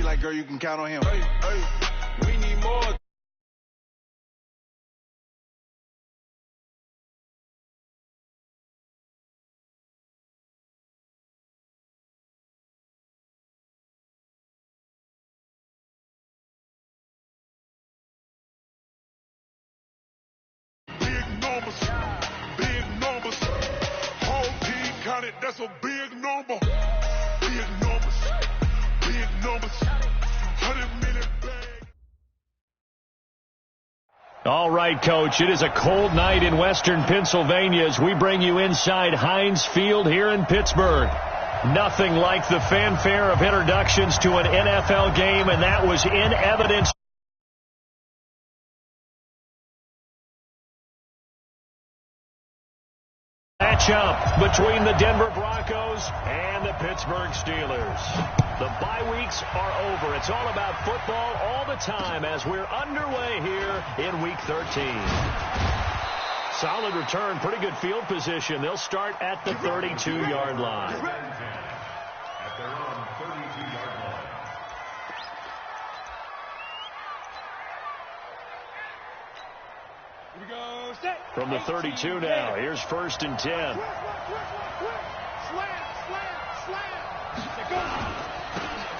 like, girl, you can count on him. Hey, we need more. Big numbers. Whole team counted, that's a big number. Big numbers. 100 million bag. All right, Coach, it is a cold night in western Pennsylvania as we bring you inside Heinz Field here in Pittsburgh. Nothing like the fanfare of introductions to an NFL game, and that was in evidence. Matchup between the Denver Broncos and the Pittsburgh Steelers. The bye weeks are over. It's all about football all the time as we're underway here in Week 13. Solid return, pretty good field position. They'll start at the 32-yard line. At their own 32-yard line. From the 32 now, here's 1st and 10.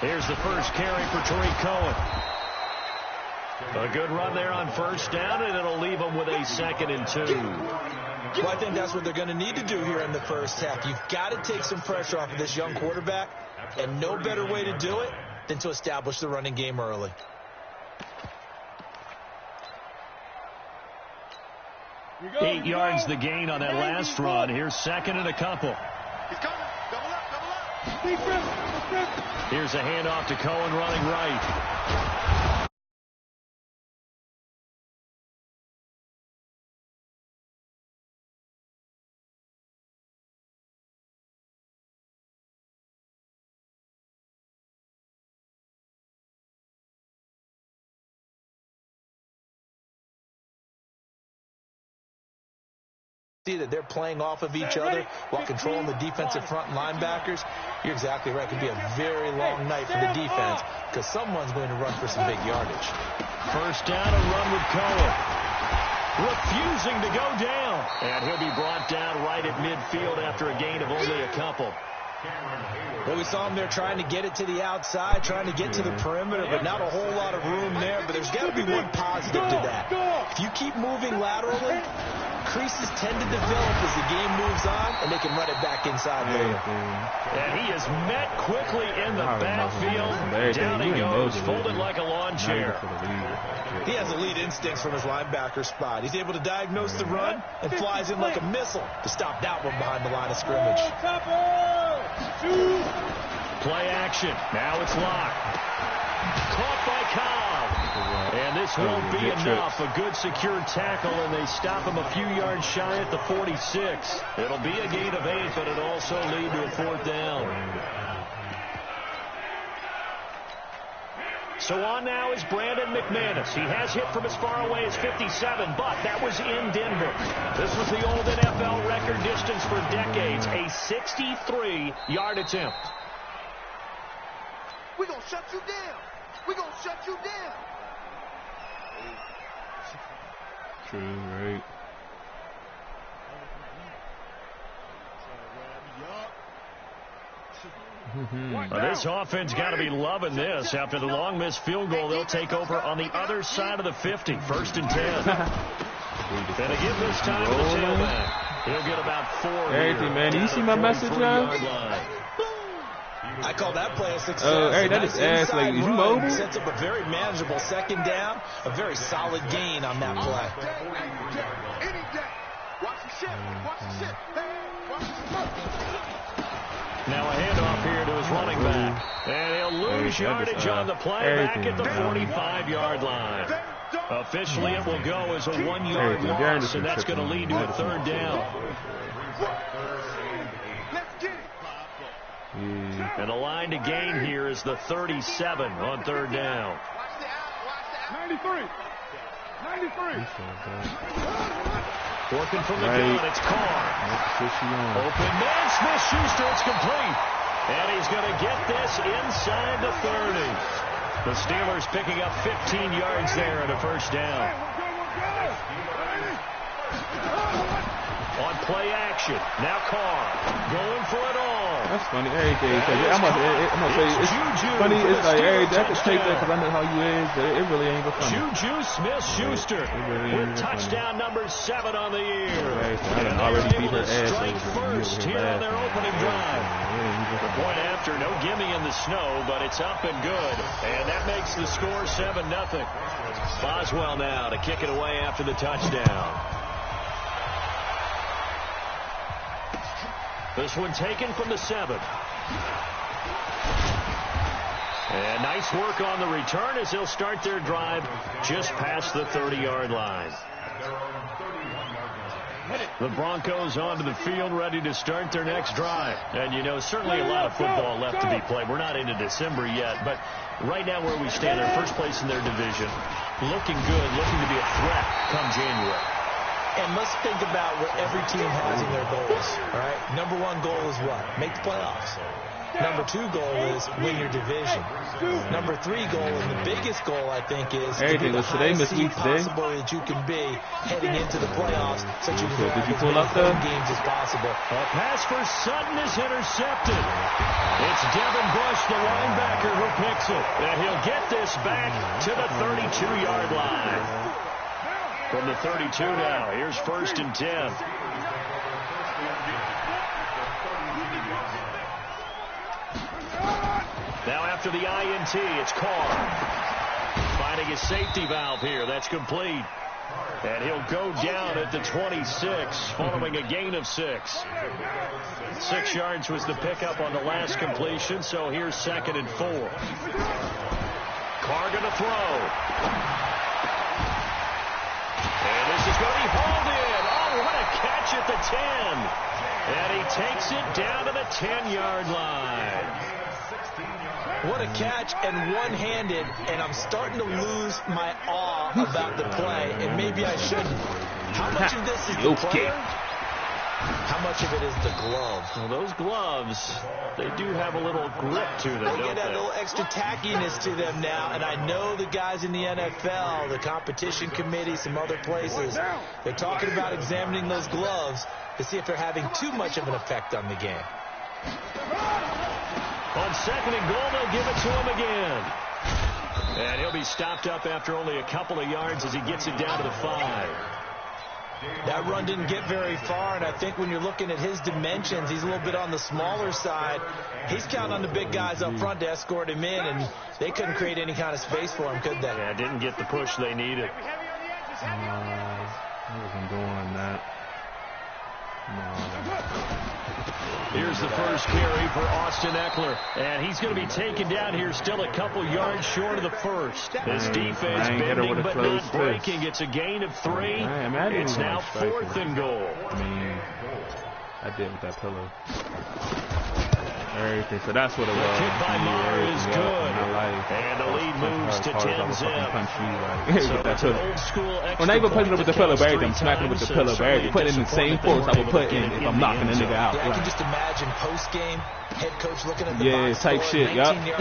Here's the first carry for Tariq Cohen. A good run there on 1st down, and it'll leave them with a 2nd and 2. Well, I think that's what they're going to need to do here in the first half. You've got to take some pressure off of this young quarterback, and no better way to do it than to establish the running game early. Eight yards the gain on that last run. Here's 2nd and a couple. He's coming. Double up. Here's a handoff to Cohen running right. That they're playing off of each other while controlling the defensive front and linebackers. You're exactly right. It could be a very long night for the defense because someone's going to run for some big yardage. 1st down, a run with Cohen. Refusing to go down. And he'll be brought down right at midfield after a gain of only a couple. Well, we saw him there trying to get it to the outside, trying to get to the perimeter, but not a whole lot of room there. But there's got to be one positive to that. If you keep moving laterally, creases tend to develop as the game moves on, and they can run it back inside later. And he is met quickly in the backfield. Down he goes, folded like a lawn chair. He has elite instincts from his linebacker spot. He's able to diagnose the run and flies in like a missile to stop that one behind the line of scrimmage. Play action. Now it's locked. Caught by Cobb. And this won't be enough. A good secure tackle, and they stop him a few yards shy at the 46. It'll be a gain of 8, but it'll also lead to a 4th down. So on now is Brandon McManus. He has hit from as far away as 57, but that was in Denver. This was the old NFL record distance for decades, a 63-yard attempt. We're going to shut you down. We're going to shut you down. True, right. Well, this offense got to be loving this. After the long missed field goal, they'll take over on the other side of the 50. 1st and 10. And again this time to the tailback. He'll get about 4 Everything, man. Do you see my message, man? I call that play a success. Hey, that is ass. Like, is you mobile? Sets up a very manageable 2nd down. A very solid gain on that play. Now a handoff here to his running back. And he'll lose yardage on the play back at the 45-yard line. Officially, it will go as a 1-yard loss, and that's going to lead to a 3rd down. And the line to gain here is the 37 on 3rd down. 93. Working from the gun, it's Carr. Open man, Smith-Schuster, it's complete. And he's going to get this inside the 30. The Steelers picking up 15 yards there and a first down. On play action. Now Carr going for it all. That's funny. Every day. I'm gonna say it's funny. It's like every day. I can take that because I know how you is, but it really ain't funny. Juju Smith-Schuster with touchdown number 7 on the year. I done already beat her ass. Strike first here on their opening drive. The point after, no gimme in the snow, but it's up and good. And that makes the score 7-0. Boswell now to kick it away after the touchdown. This one taken from the 7. And nice work on the return as they'll start their drive just past the 30-yard line. The Broncos onto the field ready to start their next drive. And, you know, certainly a lot of football left to be played. We're not into December yet, but right now where we stand, they're first place in their division. Looking good, looking to be a threat come January. And let's think about what every team has in their goals, all right? Number 1 goal is what? Make the playoffs. Number 2 goal is win your division. Number 3 goal, and the biggest goal, I think, is to be the highest seed possible that you can be heading into the playoffs so that you can have as many home games as possible. A pass for Sutton is intercepted. It's Devin Bush, the linebacker, who picks it. And he'll get this back to the 32-yard line. From the 32 now, here's 1st and 10. Now after the INT, it's Carr. Finding a safety valve here. That's complete. And he'll go down at the 26, following a gain of 6. 6 yards was the pickup on the last completion, so here's 2nd and 4. Carr gonna throw. And this is going to be hauled in. Oh, what a catch at the 10. And he takes it down to the 10-yard line. What a catch, and one-handed, and I'm starting to lose my awe about the play, and maybe I shouldn't. How much of this is the player? How much of it is the glove? Well, those gloves, they do have a little grip to them, don't they? They get a little extra tackiness to them now, and I know the guys in the NFL, the competition committee, some other places, they're talking about examining those gloves to see if they're having too much of an effect on the game. On 2nd and goal, they'll give it to him again. And he'll be stopped up after only a couple of yards as he gets it down to the 5. That run didn't get very far, and I think when you're looking at his dimensions, he's a little bit on the smaller side. He's counting on the big guys up front to escort him in, and they couldn't create any kind of space for him, could they? Yeah, didn't get the push they needed. I wasn't doing that. Here's the first carry for Austin Eckler, and he's going to be taken down here still a couple yards short of the first. This defense bending but not breaking. It's a gain of 3. It's now 4th and goal. I mean, I did with that pillow. Everything. So that's what it was. The kick by Maher is good. And the lead moves to 10-zip. So that's an old school extra. When I go putting it with the pillow, I'm smacking it with the pillow. Putting in the same force I would put in if I'm knocking a nigga out. Yeah, I can just imagine post-game, head coach looking at the box type score, shit, yup. That's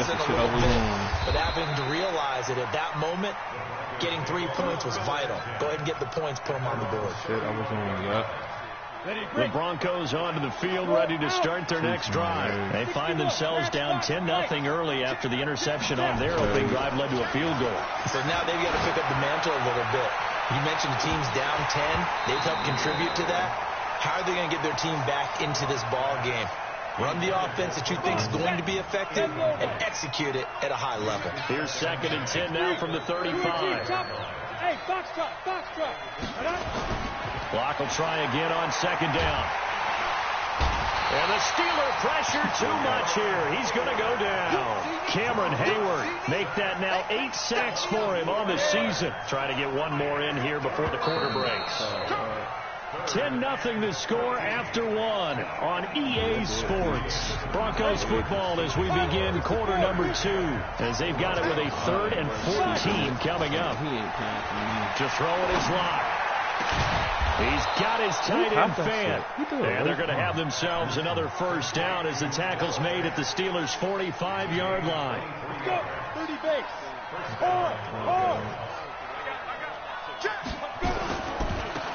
the shit I was on. But having to realize that at that moment, getting 3 points was vital. Go ahead and get the points, put them on the board. Shit I was on, yup. The Broncos onto the field ready to start their next drive. They find themselves down 10-0 early after the interception on their opening drive led to a field goal. So now they've got to pick up the mantle a little bit. You mentioned the team's down 10. They've helped contribute to that. How are they going to get their team back into this ball game? Run the offense that you think is going to be effective and execute it at a high level. Here's 2nd and 10 now from the 35. Hey, box truck. Clock will try again on 2nd down. And the Steeler pressure too much here. He's going to go down. Cameron Hayward make that now 8 sacks for him on the season. Trying to get one more in here before the quarter breaks. 10-0 the score after 1 on EA Sports. Broncos football as we begin quarter number 2. As they've got it with a 3rd and 14 coming up. To throw it is Locke. He's got his tight end fan. And they're going to have themselves another first down as the tackle's made at the Steelers' 45-yard line. go. 30 base. Four.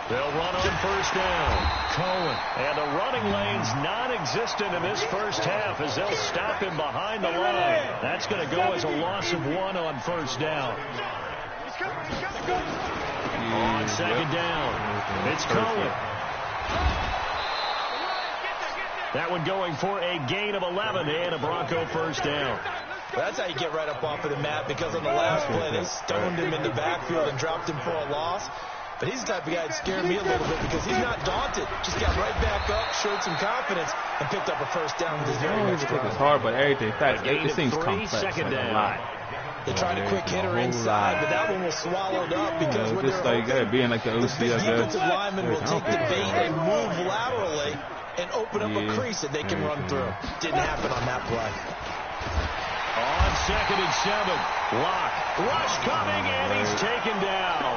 They'll run on first down. Cohen. And the running lane's non-existent in this first half as they'll stop him behind the line. That's going to go as a loss of 1 on first down. On second down, it's Cohen. That one going for a gain of 11 and a Bronco first down. Well, that's how you get right up off of the mat, because on the last play they stoned him in the backfield and dropped him for a loss. But he's the type of guy that scared me a little bit because he's not daunted. Just got right back up, showed some confidence, and picked up a first down with his very next drive. It's hard, but everything. In fact, it seems complex. Second like down. a lot. They tried a quick hitter inside, but that one was swallowed up because when just like being like the OC, the defensive lineman will take the bait and move laterally and open up a crease that they can run through. Didn't happen on that play. On second and 7, Locke. Rush coming, and he's taken down.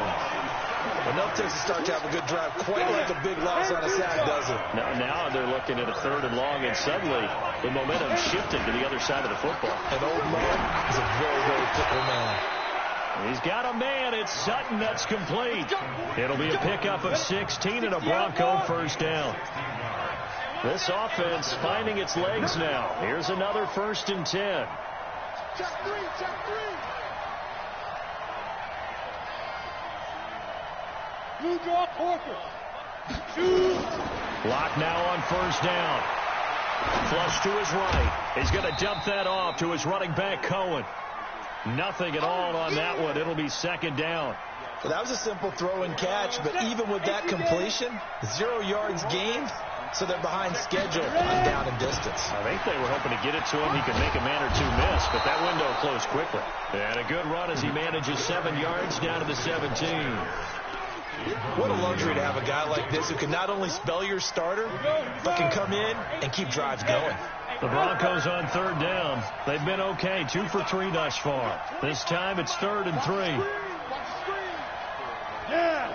Enough takes to start to have a good drive, quite like a big loss on a sack, does it? Now they're looking at a 3rd and long, and suddenly the momentum shifted to the other side of the football. And old Mo is a very, very fickle man. He's got a man. It's Sutton. That's complete. It'll be a pickup of 16 and a Bronco first down. This offense finding its legs now. Here's another 1st and 10. Check three. Blue draw, Porter. Locke now on first down. Flush to his right. He's going to dump that off to his running back, Cohen. Nothing at all on that one. It'll be 2nd down. Well, that was a simple throw and catch, but even with that completion, 0 yards gained, so they're behind schedule on down and distance. I think they were hoping to get it to him. He could make a man or 2 miss, but that window closed quickly. And a good run as he manages 7 yards down to the 17. What a luxury to have a guy like this who can not only spell your starter, but can come in and keep drives going. The Broncos on 3rd down. They've been okay, 2 for 3 thus far. This time it's 3rd and 3. Yeah.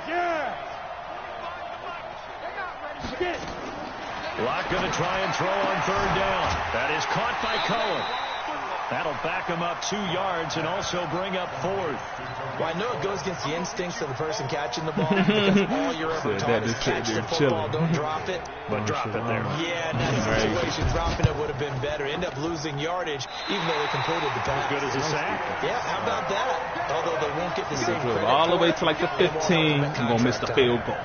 Locke going to try and throw on 3rd down. That is caught by Cohen. That'll back him up 2 yards and also bring up 4th. Well, I know it goes against the instincts of the person catching the ball, because all you're ever taught is catch the football, don't drop it. But drop it there. Yeah, in that situation, dropping it would have been better. End up losing yardage, even though they completed the pass. Good as a sack. Yeah, how about that? Although they won't get the same credit. All the way to like the 15, I'm going to miss the field goal.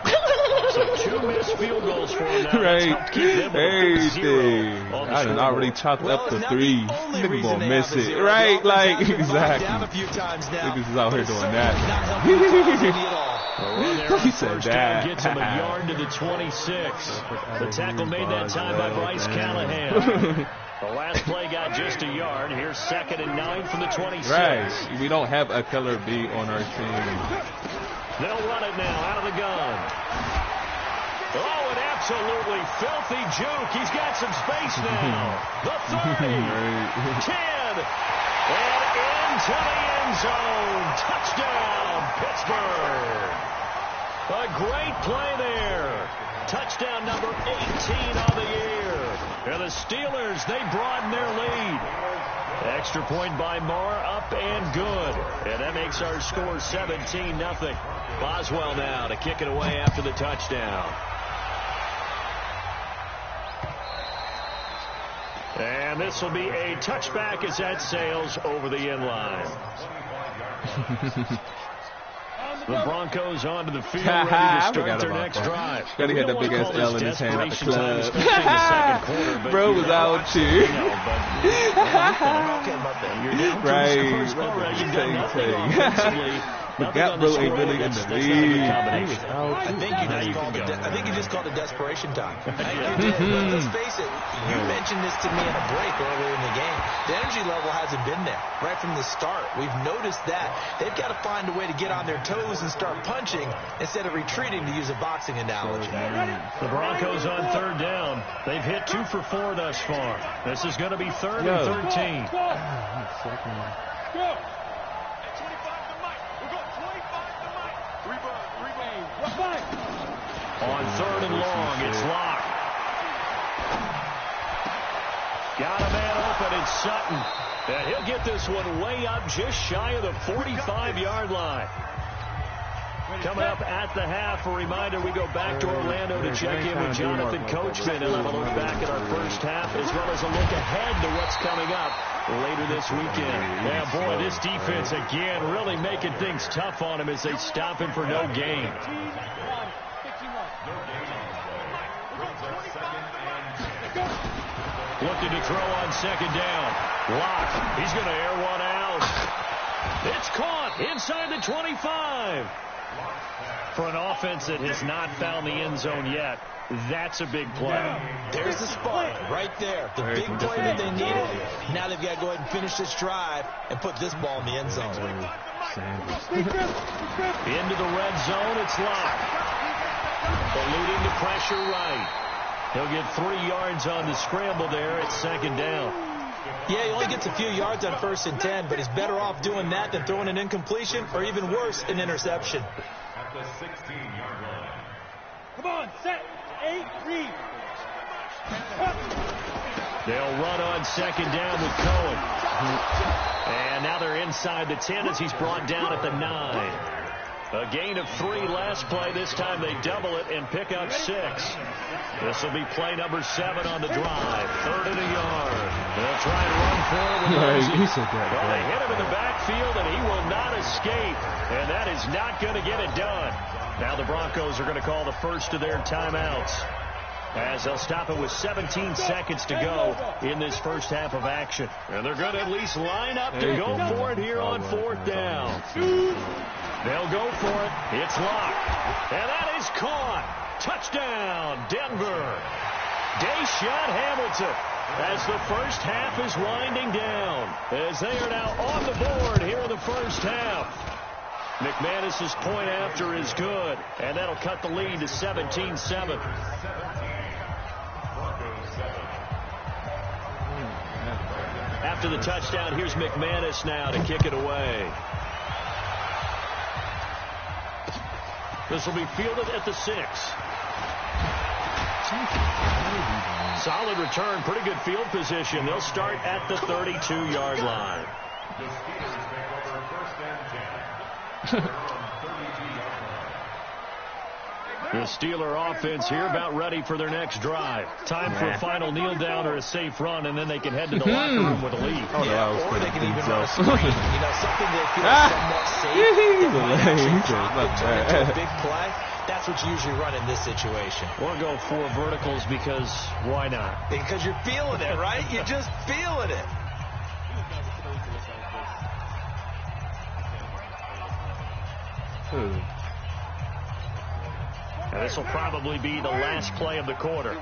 So 2 missed field goals for him now. Right. Everything. I done already chopped up to 3. Nigga gonna miss it. Right, like, exactly. Niggas is out here doing that. He said that. Gets him a yard to the 26. The tackle made that time by Bryce Callahan. The last play got just a yard. Here's 2nd and 9 from the 26. Right. We don't have a killer B on our team. They'll run it now out of the gun. Oh, an absolutely filthy juke. He's got some space now. The 30, 10, and into the end zone. Touchdown, Pittsburgh. A great play there. Touchdown number 18 on the year. And the Steelers, they broaden their lead. Extra point by Moore, up and good. And that makes our score 17-0. Boswell now to kick it away after the touchdown. And this will be a touchback as that sails over the end line. The Broncos onto the field, ready to start their next drive. He had that big ass L in his hand at the club. Bro was out too. Right. But that bro ain't really in the league. I think you just called it desperation time. Let's face it, you mentioned this to me in a break earlier in the game. The energy level hasn't been there right from the start. We've noticed that. They've got to find a way to get on their toes and start punching instead of retreating, to use a boxing analogy. The Broncos on 3rd down. They've hit 2 for 4 thus far. This is going to be 3rd and 13. Go. On 3rd and long, it's Locke. Got a man open, it's Sutton. And he'll get this one way up just shy of the 45-yard line. Coming up at the half, a reminder, we go back to Orlando to check in with Jonathan Coachman and have a look back at our first half as well as a look ahead to what's coming up later this weekend. Yeah, boy, this defense again really making things tough on him as they stop him for no gain. Looking to throw on second down. Locke, he's going to air one out. It's caught inside the 25. For an offense that has not found the end zone yet, that's a big play. There's the spark right there. The big play that they needed. Now they've got to go ahead and finish this drive and put this ball in the end zone. Into the red zone, it's Locke. Eluding the pressure right. He'll get 3 yards on the scramble there at second down. Yeah, he only gets a few yards on 1st and 10, but he's better off doing that than throwing an incompletion or even worse, an interception. At the 16-yard line. Come on, set, 8, read. They'll run on second down with Cohen. And now they're inside the 10 as he's brought down at the 9. A gain of 3 last play. This time they double it and pick up 6. This will be play number 7 on the drive. 3rd and a yard. They'll try and run forward. Well, they hit him in the backfield, and he will not escape. And that is not going to get it done. Now the Broncos are going to call the first of their timeouts, as they'll stop it with 17 seconds to go in this first half of action. And they're going to at least line up to go for it here on 4th down. They'll go for it. It's Locke. And that is caught. Touchdown, Denver. Deshaun Hamilton as the first half is winding down, as they are now on the board here in the first half. McManus's point after is good, and that'll cut the lead to 17-7. After the touchdown, here's McManus now to kick it away. This will be fielded at the 6. Solid return, pretty good field position. They'll start at the 32-yard line. The Steelers take over 1st and 10. They're on 32-yard line. The Steeler offense here about ready for their next drive. Time for a final kneel down or a safe run, and then they can head to the locker room with a lead. Or they can even run a screen. Something they feel somewhat safe. Turn into a big play. That's what you usually run in this situation. Or go 4 verticals because why not? Because you're feeling it, right? You're just feeling it. And this will probably be the last play of the quarter.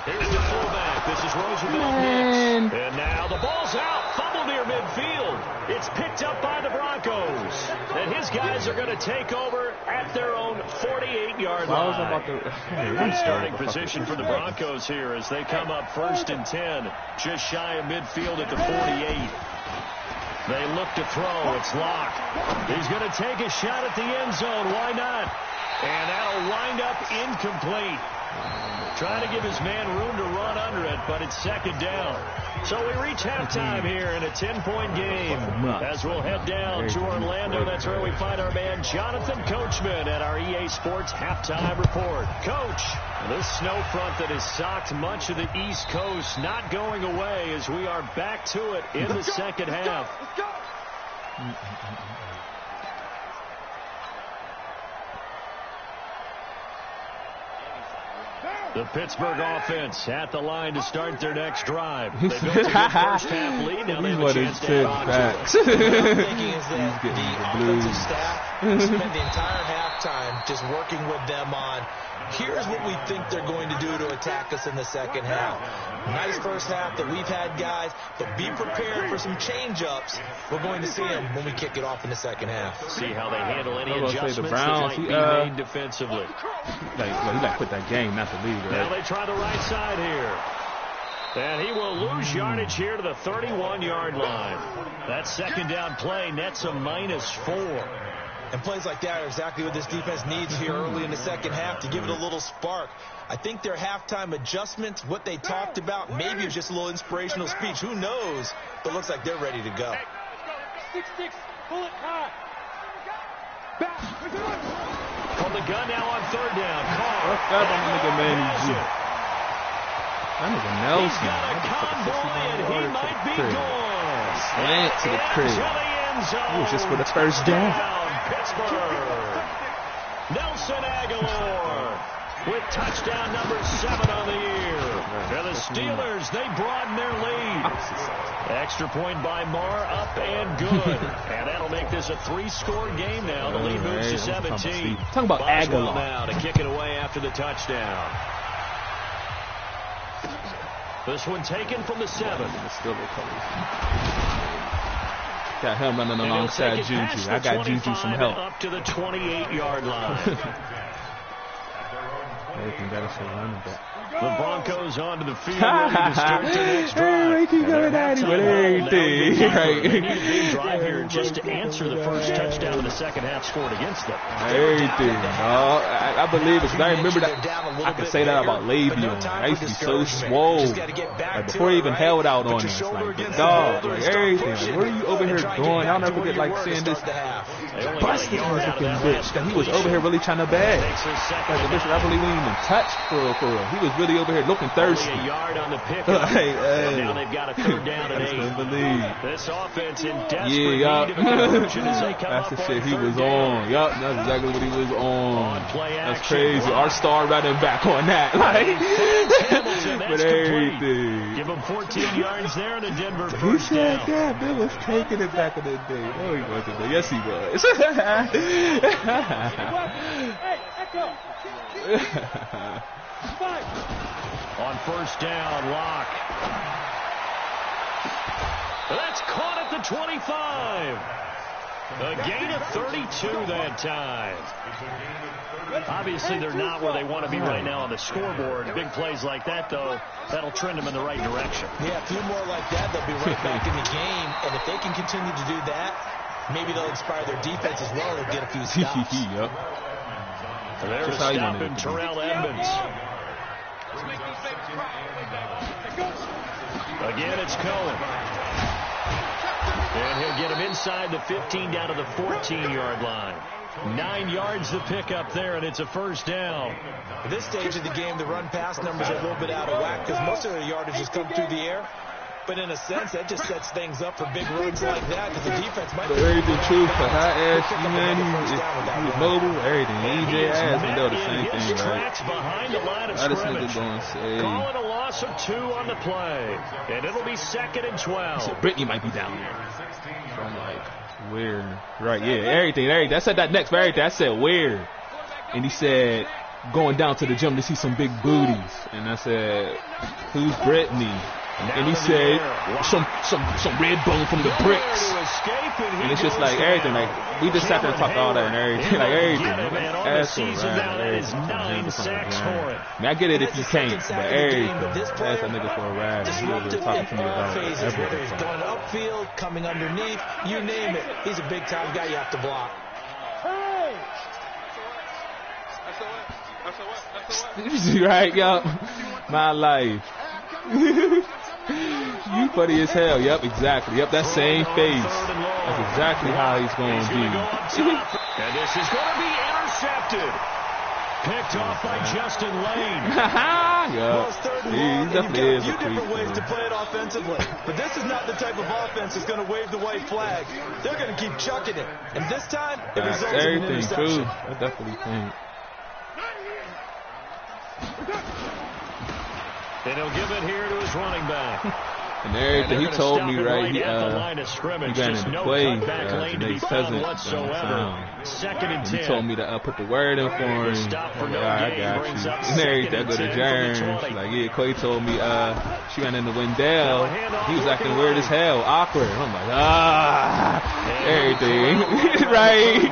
Here's the fullback. This is Roosevelt Nix. And now the ball's out. Fumble near midfield. It's picked up by the Broncos. And his guys are going to take over at their own 48-yard line. Good starting position for the Broncos here as they come up 1st and 10. Just shy of midfield at the 48. They look to throw. It's Locke. He's going to take a shot at the end zone. Why not? And that'll wind up incomplete. Trying to give his man room to run under it, but it's second down. So we reach halftime here in a 10-point game. As we'll head down to Orlando, that's where we find our man Jonathan Coachman at our EA Sports Halftime Report. Coach, this snow front that has socked much of the East Coast not going away as we are back to it in the second half. Let's go. The Pittsburgh offense at the line to start their next drive. They built a good first half lead. Now they have a chance to add on to it. What I'm thinking is that the offensive staff spent the entire halftime just working with them on, here's what we think they're going to do to attack us in the second half. Nice first half that we've had, guys, but be prepared for some change-ups. We're going to see them when we kick it off in the second half. See how they handle any adjustments that might be made defensively. He like put that game, not the lead. Right? Now they try the right side here. And he will lose yardage here to the 31-yard line. That second down play nets a -4. And plays like that are exactly what this defense needs here early in the second half to give it a little spark. I think their halftime adjustment, what they talked about, maybe it was just a little inspirational speech. Who knows? But looks like they're ready to go. 6-6, pull it high. From the gun now on third down. Carr. That nigga Manny G. That nigga Nelson. He's got a convoy and he might be gone. Slant to the crib. It was just for the first down. Pittsburgh. Nelson Aguilar with touchdown number 7 on the year. For the Steelers, they broaden their lead. Extra point by Marr, up and good. And that'll make this a 3-score game now. The lead moves to 17. Talking about Aguilar now to kick it away after the touchdown. This one taken from the 7. Got him running alongside Juju. I got Juju some help. Up to the 28-yard line. Everything got us running back. The Broncos onto the field ready to start their next drive. Hey, keep going at it with everything. They need a big drive here just to answer the first touchdown of the second half scored against them. Everything, dog. I believe it because I remember that. I can say that about Le'Veon. I used to be so swole. Like before he even held out on us. Like, dog, like everything. Like, where are you over here going? I'll never get like seeing this busted African bitch that he was over here really trying to bag. Like the bitch I really wouldn't even touch for real. He was really over here looking thirsty. A yard on the pickup. Now they've got a third down and 8. Believe. This offense in desperate need of conversion as they come That's the up shit on he was third down. on. Yup, that's exactly what he was on. Play That's action. crazy. Our star running back on that. Like, Hamilton, but that's complete. everything. Give him 14 yards there in the Denver Who first said down. that? Bill was taking it back in the day. No, he wasn't. But yes, he was. Hey, echo. On first down, Locke. That's caught at the 25. A gain of 32 that time. Obviously, they're not where they want to be right now on the scoreboard. Big plays like that, though, that'll trend them in the right direction. Yeah, a few more like that, they'll be right back in the game. And if they can continue to do that, maybe they'll inspire their defense as well and get a few stops. Yep. There to stop in Terrell Edmonds. Again, it's Cohen. And he'll get him inside the 15 down to the 14-yard line. 9 yards to pick up there, and it's a first down. At this stage of the game, the run-pass numbers are a little bit out of whack because most of their yardage has come through the air. But in a sense, that just sets things up for big runs like that because the defense might be... Everything true, because I asked you, man, he was mobile, everything. EJ asked me, though, the same thing, right? Behind the line of I just scrimmage. nigga going to say... Call it a loss of 2 on the play. And it'll be 2nd and 12. So Brittany might be down there. So I'm like, weird. Right, yeah, everything. I said that next, but everything. I said weird. And he said, going down to the gym to see some big booties. And I said, who's Brittany? And he said, some red bone from the bricks. And it's just like everything. Like, we just sat there and talked all that and everything. Like, everything. Asshole, right? I mean, I get it if you can't, but everything. Ask that nigga for a ride. He was talking to me about everything. Whether he's going upfield, coming underneath, you name it. He's a big-time guy you have to block. Right, yo. My life. You funny as hell. Yep, exactly. Yep, that same face. That's exactly how he's going to be. And this is going to be intercepted. Picked off by Justin Lane. Well, it's third and long, and you've got a few different ways man. to play it offensively. But this is not the type of offense that's going to wave the white flag. They're going to keep chucking it. And this time, it results in an Everything, interception. too. I definitely think. And he'll give it here to his running back. And everything he told me, right, he ran into the play, Janae's cousin, Second and 10. He told me to put the word in for him. Stop for Like, no I gain got brings you. up And everything, I go to 2nd and 10 Jerns. from the 20. Like, yeah, Clay told me she ran into Wendell. He was acting weird as hell, awkward. I'm like, everything. Right?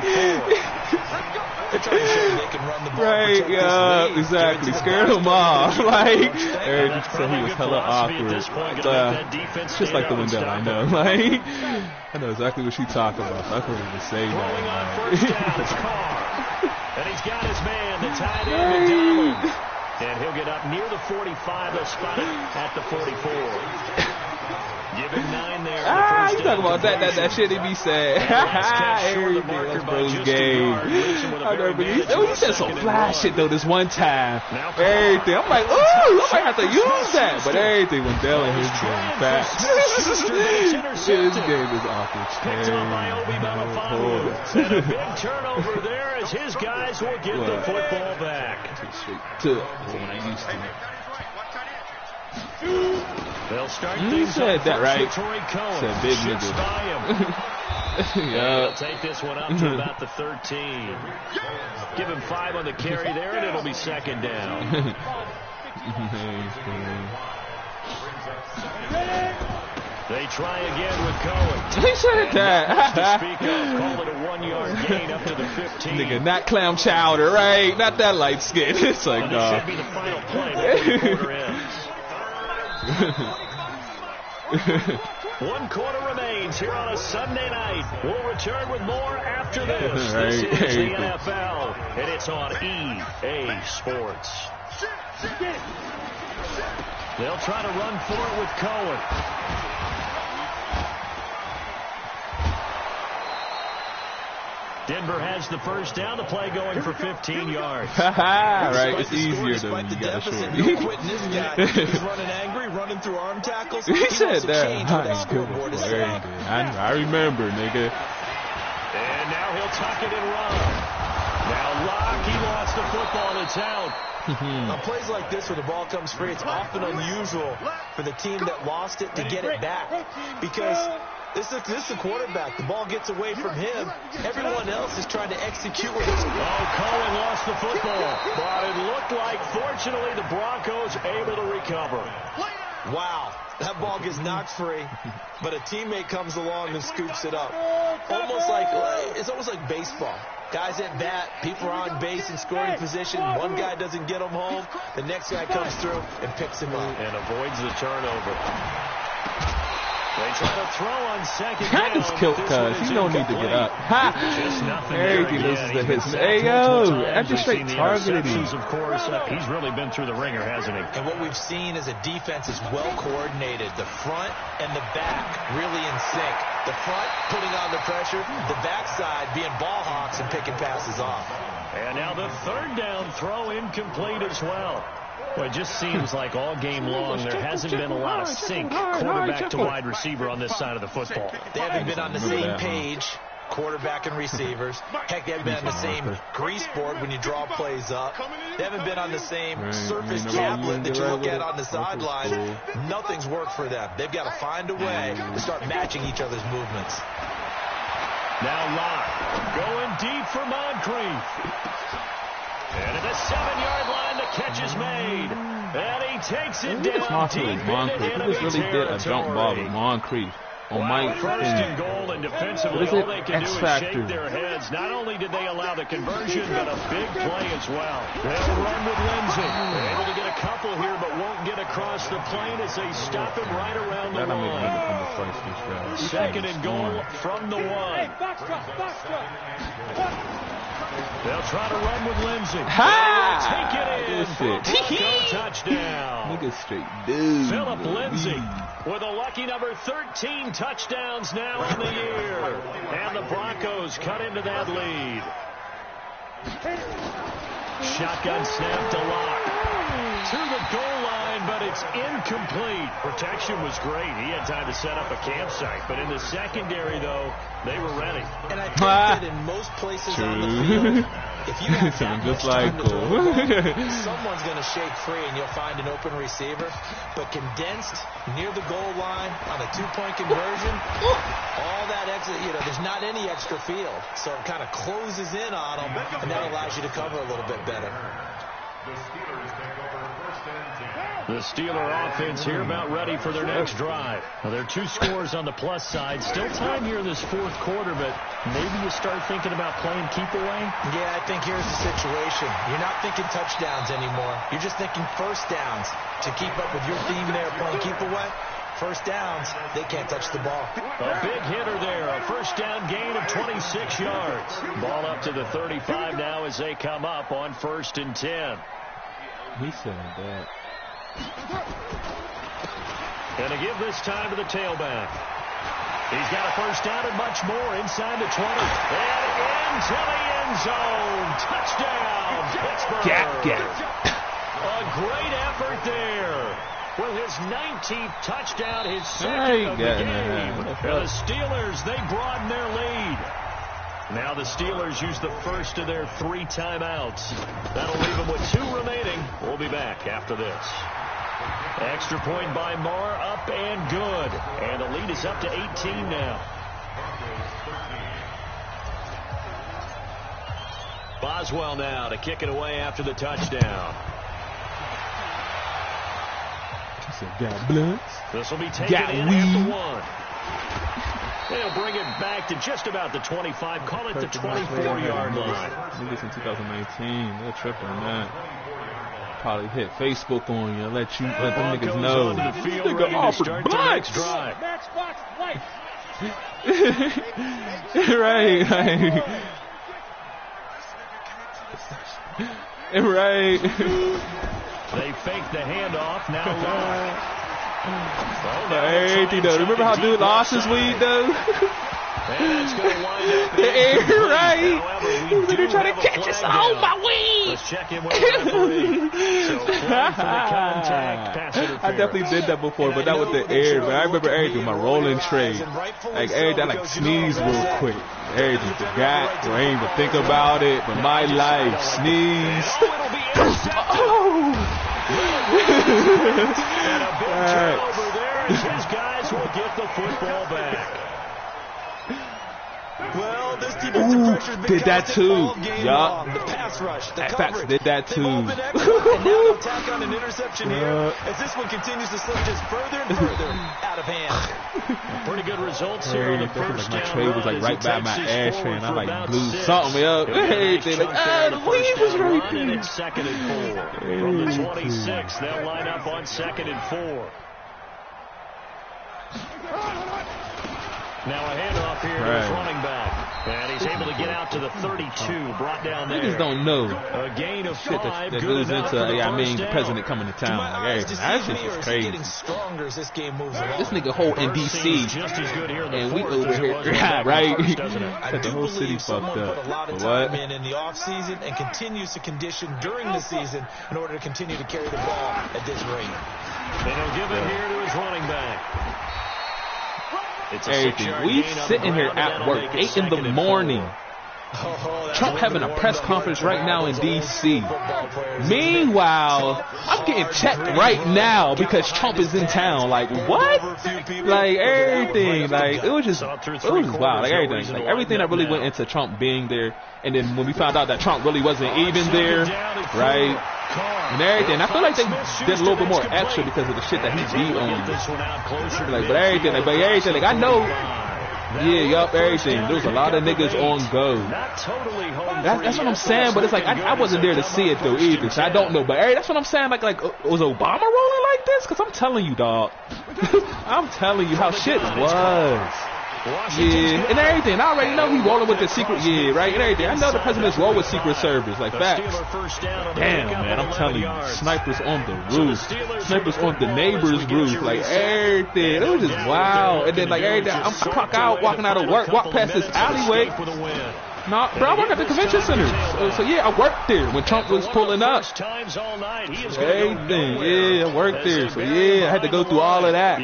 They're trying to show they can run the ball. Right, yeah, exactly. Scared him off. Like, Eric said he was hella awkward. Just like the Wendell, I know. Like, I know exactly what she's talking about. So I couldn't even say that. And he's got his man, the tight end, McDonald. And he'll get up near the 45. They'll spot it at the 44. Give him 9 there. You talk about that shit he be saying. Everything, that's bro's game. I know, but he said some fly shit though this one time. Everything. I'm like, ooh, I might have to use that. But everything when Dell and his game fast. His game is awkward. Picked up by Obi Melifonwu. And a big turnover there as his guys will get the football back. Straight to when I used to. They'll start You said that right. Said big nigga. Yeah. They'll take this one up to about the 13. Give him 5 on the carry there, and it'll be second down. They try again with Cohen. He said that. To speak of, call it a 1-yard gain up to the 15. Nigga, not clam chowder, right? Not that light skin. It's like, This should be the final play before the quarter ends. 1 quarter remains here on a Sunday night. We'll return with more after this. This is the NFL, and it's on EA Sports. They'll try to run for it with Cohen. Denver has the first down. The play going for 15 yards. Right, it's easier than when you got a short. He's running angry, running through arm tackles. He said that. Nice. Good. Very good. I remember, nigga. And now he'll tuck it and run. Now Locke, he lost the football and it's out. On plays like this where the ball comes free, it's often unusual for the team that lost it to get it back. Because this is the quarterback. The ball gets away from him. Everyone else is trying to execute with his... Cohen lost the football. But it looked like, fortunately, the Broncos able to recover. Wow. That ball gets knocked free, but a teammate comes along and scoops it up. It's almost like baseball. Guys at bat, people are on base in scoring position. One guy doesn't get him home. The next guy comes through and picks him up. And avoids the turnover. They try to throw on second down. I just killed Cuz. He don't need to get up. Ha! Everything loses to his. Hey, yo. I just straight targeted him. Of course, he's really been through the ringer, hasn't he? And what we've seen is a defense is well coordinated. The front and the back really in sync. The front putting on the pressure. The backside being ball hawks and picking passes off. And now the third down throw incomplete as well. Well, it just seems like all game long there hasn't been a lot of sync quarterback to wide receiver on this side of the football. They haven't been on the same page, quarterback and receivers. Heck, they haven't been on the same grease board when you draw plays up. They haven't been on the same surface tablet that you look at on the sideline. Nothing's worked for them. They've got to find a way to start matching each other's movements. Now Locke going deep for Moncrief. And at the 7-yard line, the catch is made. And he takes it down deep Moncrief. He just really did a jump ball with Moncrief. On my first and goal, and defensively, all they can do is shake their heads. Not only did they allow the conversion, but a big play as well. They'll run with Lindsey. They're able to get a couple here, but won't get across the plane as they stop him right around the line. Second and goal from the 1. They'll try to run with Lindsey. Take it in. Touchdown. Nigga straight dude. Philip Lindsey with a lucky number 13 touchdowns now on the year. And the Broncos cut into that lead. Shotgun snap to Locke. To the goal line, but it's incomplete. Protection was great. He had time to set up a campsite. But in the secondary, though, they were ready. And I think that in most places on the field, if you have that much time to throw, someone's going to shake free and you'll find an open receiver. But condensed near the goal line on a 2-point conversion, all that extra, there's not any extra field. So it kind of closes in on them, and that allows you to cover a little bit better. The Steelers take over first and 10. The Steeler offense here about ready for their next drive. Well, there are 2 scores on the plus side. Still time here in this 4th quarter, but maybe you start thinking about playing keep away? Yeah, I think here's the situation. You're not thinking touchdowns anymore. You're just thinking first downs. To keep up with your theme there, playing keep away, first downs, they can't touch the ball. A big hitter there. A first down gain of 26 yards. Ball up to the 35 now as they come up on 1st and 10. He said that. And to give this time to the tailback. He's got a first down and much more inside the 20. And into the end zone. Touchdown, Pittsburgh. Gap. A great effort there. With his 19th touchdown, his 2nd of the game. The Steelers, they broaden their lead. Now the Steelers use the first of their 3 timeouts. That'll leave them with 2 remaining. We'll be back after this. Extra point by Marr, up and good. And the lead is up to 18 now. Boswell now to kick it away after the touchdown. Got blunts. This will be taken in at the 1. They'll bring it back to just about the 25. Call it the 24-yard line. This in 2019. They're tripping on that. Probably hit Facebook on you. Let them niggas know. Nigga offered blunts. Match box light. Right. Right. They fake the handoff. Now long. Hey, remember how dude lost his weed, though? And it's going to wind up the air, right? However, they're trying to catch us on my weed. Let's check in with the referee. So, for the contact, pass interference. I definitely did that before, but that was the air, man. I remember everything, my rolling trade. Like, everything, like, sneeze real quick. Everything, forgot, or ain't even think about it, but my life, sneeze. Oh! And a big turnover there as his guys will get the football back. Well, this defensive pressure's been did that too. Yup. The pass rush, the coverage. Did that too. And now they'll tack on an interception here as this one continues to slip just further and further out of hand. Pretty good results here on the first my down. trade was like right by my Texas ashtray, and I forward like for blew about something up. Everything Like, the the weed was down right run, and there. it's 2nd and 4. From the 26, they'll line up on 2nd and 4. Now a handoff here to his running back. And he's able to get out to the 32, brought down there. Niggas don't know. A gain of 5, that good goes enough into, for the the president coming to town. Like, everything. That shit is crazy. This nigga holding D.C. Just as good here in the and we fourth over as it here. was in the Right. first, doesn't it? I The do whole city believe someone fucked put up. a lot of What? time in the offseason and continues to condition during the season in order to continue to carry the ball at this rate. And he'll give it here to his running back. It's a Everything. 6-yard We gain on the sitting here ground, and at that'll work, make it 8 in the 2nd and morning. 4. Trump having a press conference right now in D.C. Meanwhile, I'm getting checked right now because Trump is in town. Like, what? Like, everything. Like, it was wild. Like, everything. Like, everything that really went into Trump being there. And then when we found out that Trump really wasn't even there, right? And everything. I feel like they did a little bit more extra because of the shit that he beat on. Like, but everything. Like, I know. Yeah, yup, everything. There was a lot of niggas on go. That's what I'm saying, but it's like, I wasn't there to see it, though, either, so I don't know. But that's what I'm saying, like was Obama rolling like this? Because I'm telling you, dog. I'm telling you how shit was. Yeah, and everything. I already know he rolling with the secret, right, and everything. I know the president's roll with Secret Service, like facts. Damn, man, I'm telling you, snipers on the roof, snipers on the neighbor's roof, like everything. It was just wild. And then like everything, I clock out, walking out of work, walk past this alleyway. Nah, bro, I work at the convention center. So yeah, I worked there when Trump was pulling up. Everything, yeah, I worked there. So yeah, I had to go through all of that.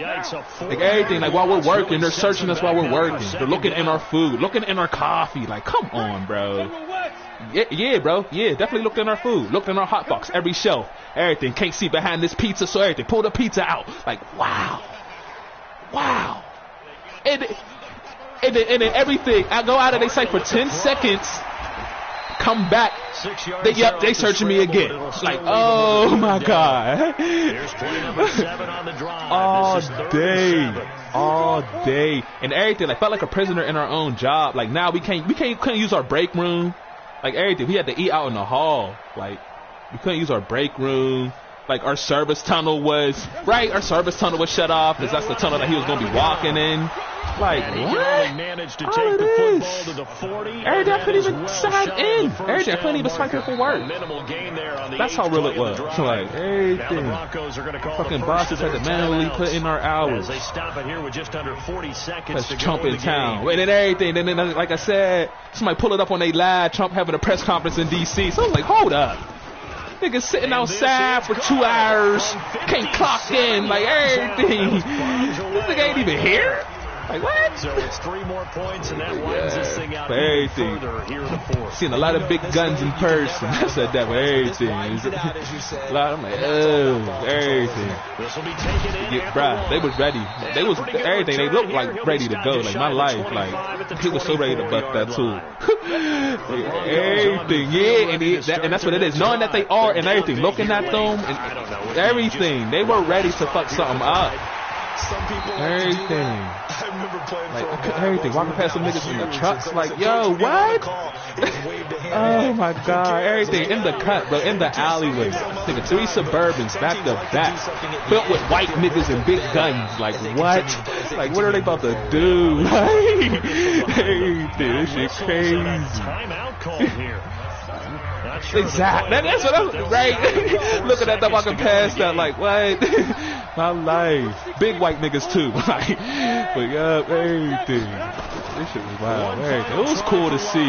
Like everything, like while we're working, they're searching us while we're working. They're looking in our food, looking in our coffee. Like, come on, bro. Yeah, bro. Yeah, definitely looked in our food, looked in our hot box, every shelf, everything. Can't see behind this pizza, so everything. Pull the pizza out. Like, wow. And then everything, I go out and they say for 10 seconds, come back. They searching me again. Like, oh my God. Here's play number 7 on the drive. All day, and everything. Like, felt like a prisoner in our own job. Like, now we couldn't use our break room. Like, everything, we had to eat out in the hall. Like, we couldn't use our break room. Like, our service tunnel was shut off because that's the tunnel that he was going to be walking in. Like, what? Managed to take the football to the 40. Everything I couldn't even sign in. Everything I couldn't even sign in for work. That's how real it was. So, like, everything. Fucking bosses had to manually put in our hours. They stop it here with just under 40 seconds. That's Trump in town. And then everything. And then, like I said, somebody pull it up on their live. Trump having a press conference in D.C. So I was like, hold up. Niggas sitting outside for 2 hours. Can't clock in. Like, everything. This nigga ain't even here. Like, what? So it's 3 more points, and that widens this thing out everything. further here in the 4th. Seen a lot of big guns in person. I said that with everything. A lot. I'm like, everything. This will be taken in. Bruh, they was ready. They was everything. They looked like ready to go. Like, my life. Like, he was so ready to bust that too. Everything. Yeah, and that's what it is. Knowing that they are and everything. Looking at them and everything. They were ready to fuck something up. Some people everything. I remember playing like, for everything. Walking past some niggas in the trucks, like, yo, what? Oh my God, everything in the cut, bro, in the alleyway. Nigga, 3 Suburbans back to back, filled with white niggas and big guns. Like, what? Like, what are they about to do? Everything, this shit crazy. Timeout call here. Exactly. That's what I'm right. Looking at them walking past that, like, what? My life. Big white niggas too. Like, but everything. This shit was wild. Everything. It was cool to see.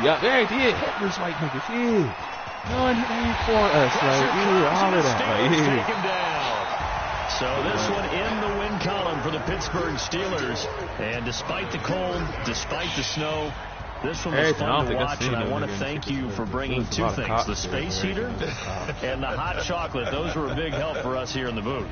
Yeah, everything. Yeah, those white niggas. Yeah. No one ain't for us. Like, yeah, all of that. Like, yeah. So this one in the win column for the Pittsburgh Steelers. And despite the cold, despite the snow, this one was fun to watch, and I want to thank you for bringing 2 things, the space heater and the hot chocolate. Those were a big help for us here in the booth.